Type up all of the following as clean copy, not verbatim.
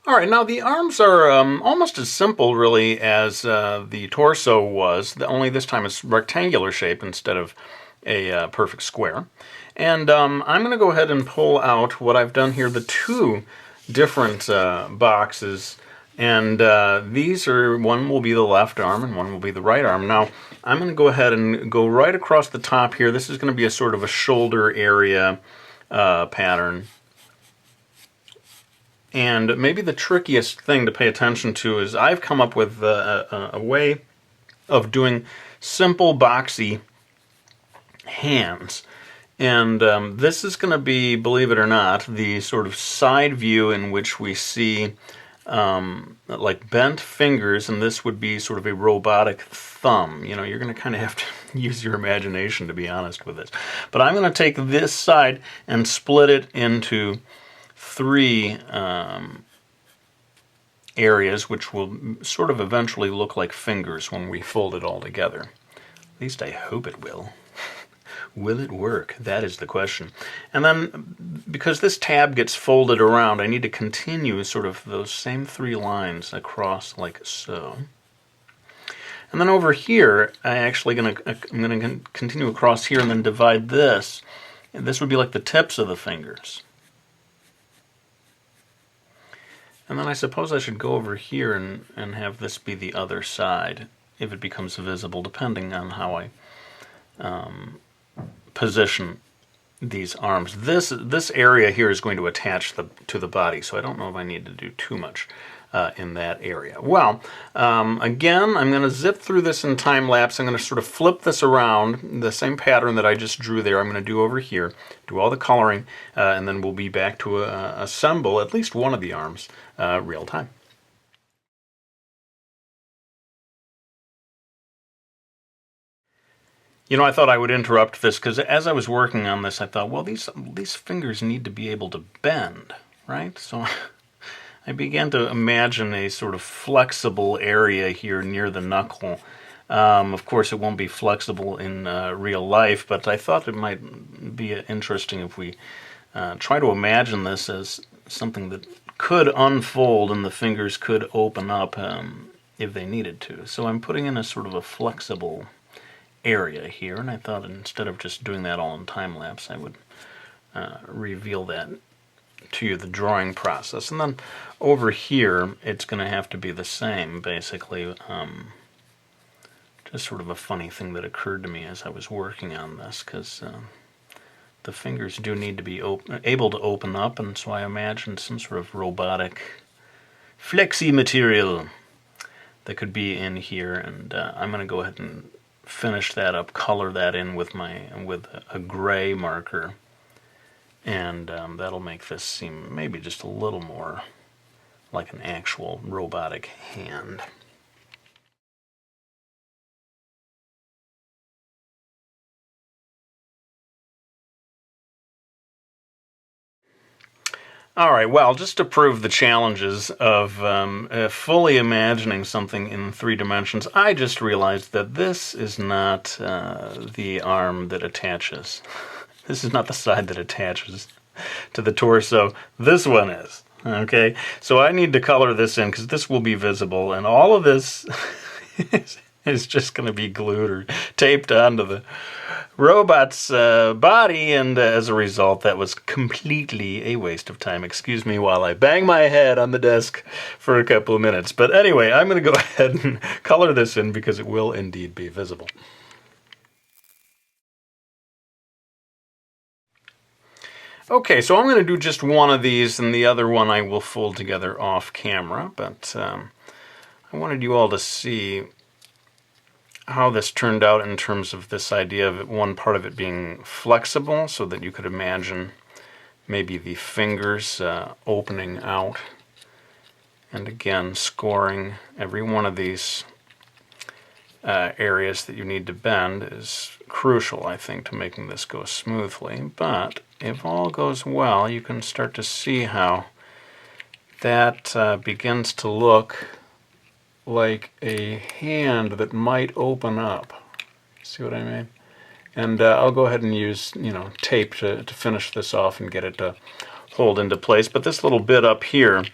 All right, now the arms are almost as simple, really, as the torso was, only this time it's rectangular shape instead of a perfect square. And I'm going to go ahead and pull out what I've done here, the two different boxes. And these are, one will be the left arm and one will be the right arm. Now, I'm going to go ahead and go right across the top here. This is going to be a sort of a shoulder area pattern. And maybe the trickiest thing to pay attention to is I've come up with a way of doing simple boxy hands. And this is going to be, believe it or not, the sort of side view in which we see like bent fingers, and this would be sort of a robotic thumb. You know, you're going to kind of have to use your imagination, to be honest with this. But I'm going to take this side and split it into three areas, which will sort of eventually look like fingers when we fold it all together. At least I hope it will. Will it work? That is the question. And then, because this tab gets folded around, I need to continue sort of those same three lines across like so. And then over here, I'm going to continue across here and then divide this. And this would be like the tips of the fingers. And then I suppose I should go over here and have this be the other side, if it becomes visible, depending on how I position these arms. This area here is going to attach to the body, so I don't know if I need to do too much in that area. Well, again, I'm going to zip through this in time lapse. I'm going to sort of flip this around, the same pattern that I just drew there. I'm going to do over here, do all the coloring, and then we'll be back to assemble at least one of the arms real time. You know, I thought I would interrupt this because as I was working on this, I thought, well, these fingers need to be able to bend, right? So I began to imagine a sort of flexible area here near the knuckle. Of course, it won't be flexible in real life, but I thought it might be interesting if we try to imagine this as something that could unfold and the fingers could open up if they needed to. So I'm putting in a sort of a flexible area here, and I thought instead of just doing that all in time lapse, I would reveal that to you, the drawing process. And then over here, it's going to have to be the same, basically. Just sort of a funny thing that occurred to me as I was working on this, because the fingers do need to be able to open up, and so I imagined some sort of robotic flexi material that could be in here, and I'm going to go ahead and finish that up, color that in with a gray marker, and that'll make this seem maybe just a little more like an actual robotic hand. All right, well, just to prove the challenges of fully imagining something in 3 dimensions, I just realized that this is not the arm that attaches. This is not the side that attaches to the torso. This one is, okay? So I need to color this in because this will be visible, and all of this is just going to be glued or taped onto the robot's body, and as a result, that was completely a waste of time. Excuse me while I bang my head on the desk for a couple of minutes. But anyway, I'm going to go ahead and color this in because it will indeed be visible. Okay, so I'm going to do just one of these, and the other one I will fold together off camera, but I wanted you all to see how this turned out in terms of this idea of one part of it being flexible so that you could imagine maybe the fingers opening out, and again scoring every one of these areas that you need to bend is crucial, I think, to making this go smoothly. But if all goes well, you can start to see how that begins to look like a hand that might open up. See what I mean? And I'll go ahead and use, tape to finish this off and get it to hold into place. But this little bit up here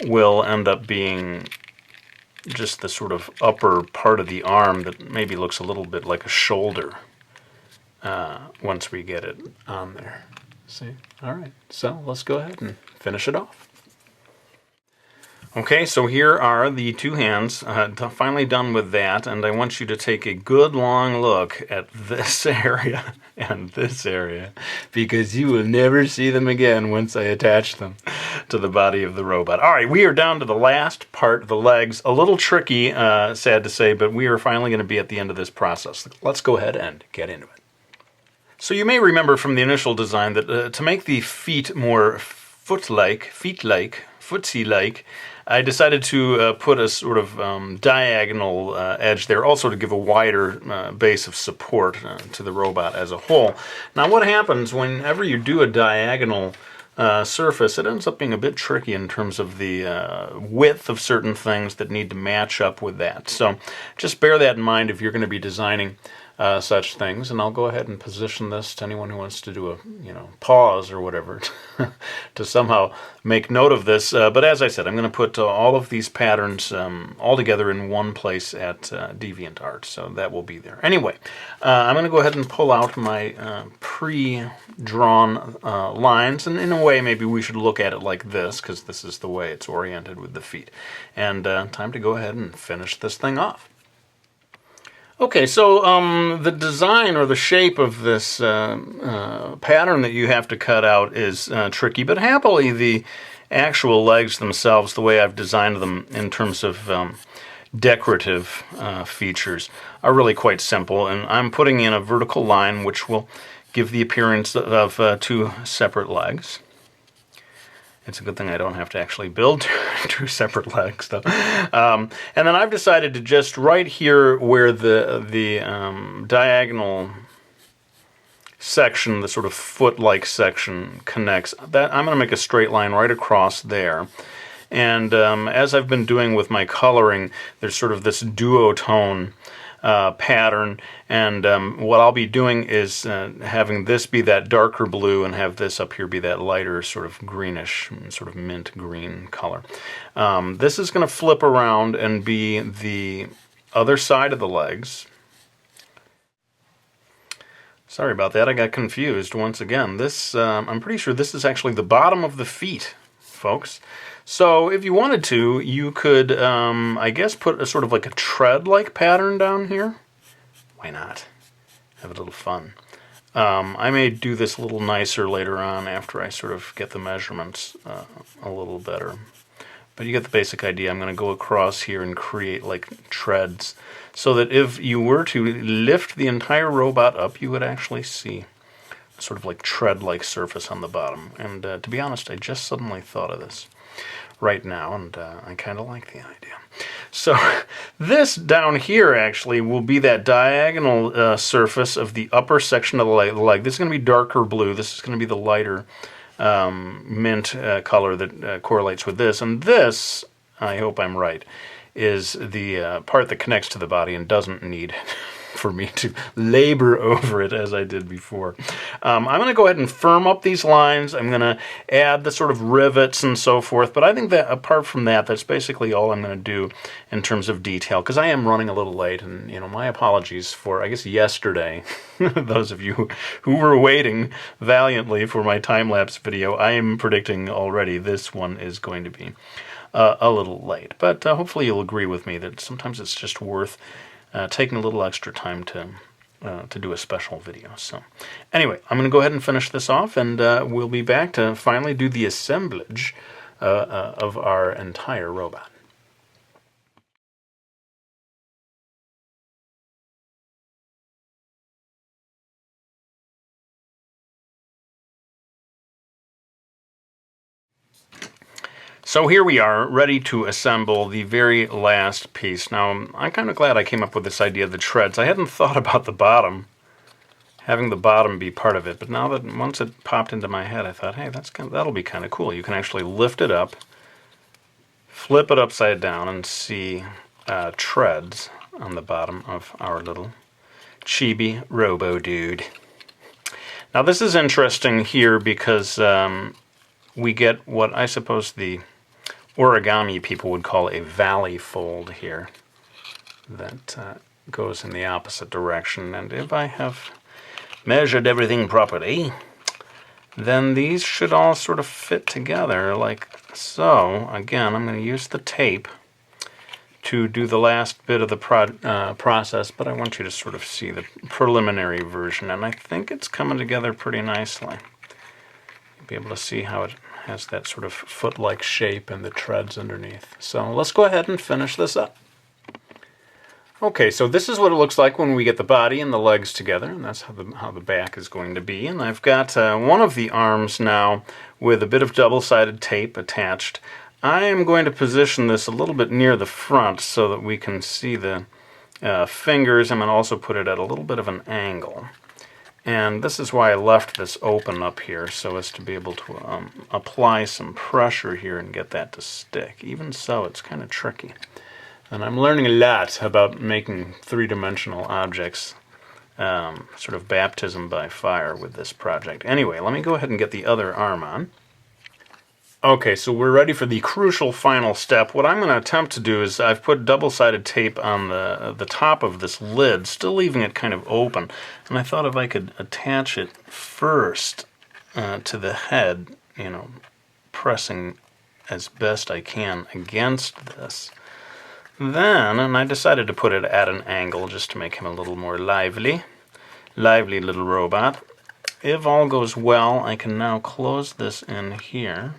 will end up being just the sort of upper part of the arm that maybe looks a little bit like a shoulder once we get it on there. See? All right, so let's go ahead and finish it off. Okay, so here are the two hands, finally done with that, and I want you to take a good long look at this area and this area, because you will never see them again once I attach them to the body of the robot. All right, we are down to the last part, the legs. A little tricky, sad to say, but we are finally going to be at the end of this process. Let's go ahead and get into it. So you may remember from the initial design that to make the feet more foot-like, footsie-like, I decided to put a sort of diagonal edge there, also to give a wider base of support to the robot as a whole. Now what happens whenever you do a diagonal surface, it ends up being a bit tricky in terms of the width of certain things that need to match up with that. So just bear that in mind if you're going to be designing such things, and I'll go ahead and position this to anyone who wants to do a pause or whatever to somehow make note of this. But as I said, I'm going to put all of these patterns all together in one place at DeviantArt, so that will be there. Anyway, I'm going to go ahead and pull out my pre-drawn lines, and in a way maybe we should look at it like this, because this is the way it's oriented with the feet. And time to go ahead and finish this thing off. Okay, so the design or the shape of this pattern that you have to cut out is tricky, but happily the actual legs themselves, the way I've designed them in terms of decorative features, are really quite simple. And I'm putting in a vertical line which will give the appearance of two separate legs. It's a good thing I don't have to actually build two separate legs, though. And then I've decided to just right here where the diagonal section, the sort of foot-like section connects, that I'm going to make a straight line right across there. And as I've been doing with my coloring, there's sort of this duotone pattern, and what I'll be doing is having this be that darker blue and have this up here be that lighter sort of greenish, sort of mint green color. This is going to flip around and be the other side of the legs. Sorry about that, I got confused once again. This, I'm pretty sure this is actually the bottom of the feet, folks. So if you wanted to, you could, I guess, put a sort of like a tread-like pattern down here. Why not? Have a little fun. I may do this a little nicer later on after I sort of get the measurements a little better. But you get the basic idea. I'm going to go across here and create like treads so that if you were to lift the entire robot up, you would actually see a sort of like tread-like surface on the bottom. And to be honest, I just suddenly thought of this right now, and I kind of like the idea. So this down here actually will be that diagonal surface of the upper section of the leg. This is going to be darker blue. This is going to be the lighter mint color that correlates with this. And this, I hope I'm right, is the part that connects to the body and doesn't need for me to labor over it as I did before. I'm going to go ahead and firm up these lines. I'm going to add the sort of rivets and so forth, but I think that apart from that, that's basically all I'm going to do in terms of detail, because I am running a little late, and my apologies for, I guess, yesterday. Those of you who were waiting valiantly for my time-lapse video, I am predicting already this one is going to be a little late, but hopefully you'll agree with me that sometimes it's just worth taking a little extra time to do a special video. So anyway, I'm going to go ahead and finish this off, and we'll be back to finally do the assemblage of our entire robot. So here we are, ready to assemble the very last piece. Now, I'm kind of glad I came up with this idea of the treads. I hadn't thought about the bottom, having the bottom be part of it, but now that once it popped into my head, I thought, hey, that'll be kind of cool. You can actually lift it up, flip it upside down, and see treads on the bottom of our little Chibi Robo-Dude. Now, this is interesting here because we get what I suppose the origami people would call a valley fold here that goes in the opposite direction. And if I have measured everything properly, then these should all sort of fit together like so. Again, I'm going to use the tape to do the last bit of the process, but I want you to sort of see the preliminary version, and I think it's coming together pretty nicely. You'll be able to see how it has that sort of foot-like shape and the treads underneath. So let's go ahead and finish this up. Okay, so this is what it looks like when we get the body and the legs together, and that's how the back is going to be. And I've got one of the arms now with a bit of double-sided tape attached. I am going to position this a little bit near the front so that we can see the fingers. I'm going to also put it at a little bit of an angle. And this is why I left this open up here, so as to be able to apply some pressure here and get that to stick. Even so, it's kind of tricky. And I'm learning a lot about making three-dimensional objects, sort of baptism by fire with this project. Anyway, let me go ahead and get the other arm on. Okay, so we're ready for the crucial final step. What I'm going to attempt to do is I've put double-sided tape on the top of this lid, still leaving it kind of open. And I thought if I could attach it first to the head, you know, pressing as best I can against this. Then, and I decided to put it at an angle just to make him a little more lively little robot. If all goes well, I can now close this in here.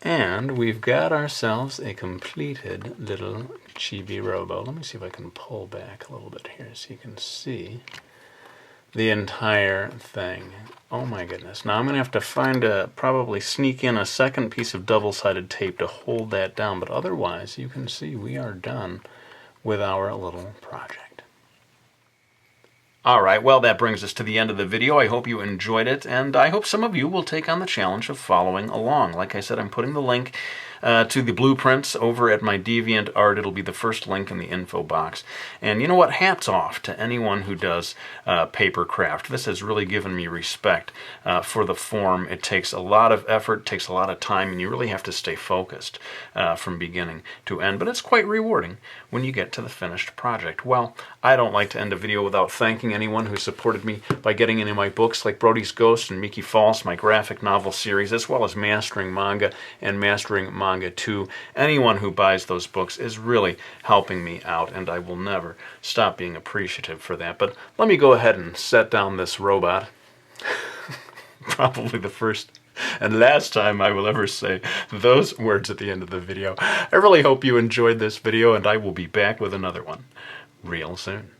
And we've got ourselves a completed little Chibi Robo. Let me see if I can pull back a little bit here so you can see the entire thing. Oh my goodness. Now I'm going to have to probably sneak in a second piece of double-sided tape to hold that down, but otherwise you can see we are done with our little project. Alright, well that brings us to the end of the video. I hope you enjoyed it, and I hope some of you will take on the challenge of following along. Like I said, I'm putting the link to the blueprints over at my DeviantArt. It'll be the first link in the info box. And you know what? Hats off to anyone who does paper craft. This has really given me respect for the form. It takes a lot of effort, takes a lot of time, and you really have to stay focused from beginning to end. But it's quite rewarding when you get to the finished project. Well, I don't like to end a video without thanking anyone who supported me by getting into my books like Brody's Ghost and Mickey False, my graphic novel series, as well as Mastering Manga and Mastering Manga 2. Anyone who buys those books is really helping me out, and I will never stop being appreciative for that. But let me go ahead and set down this robot. Probably the first and last time I will ever say those words at the end of the video. I really hope you enjoyed this video, and I will be back with another one real soon.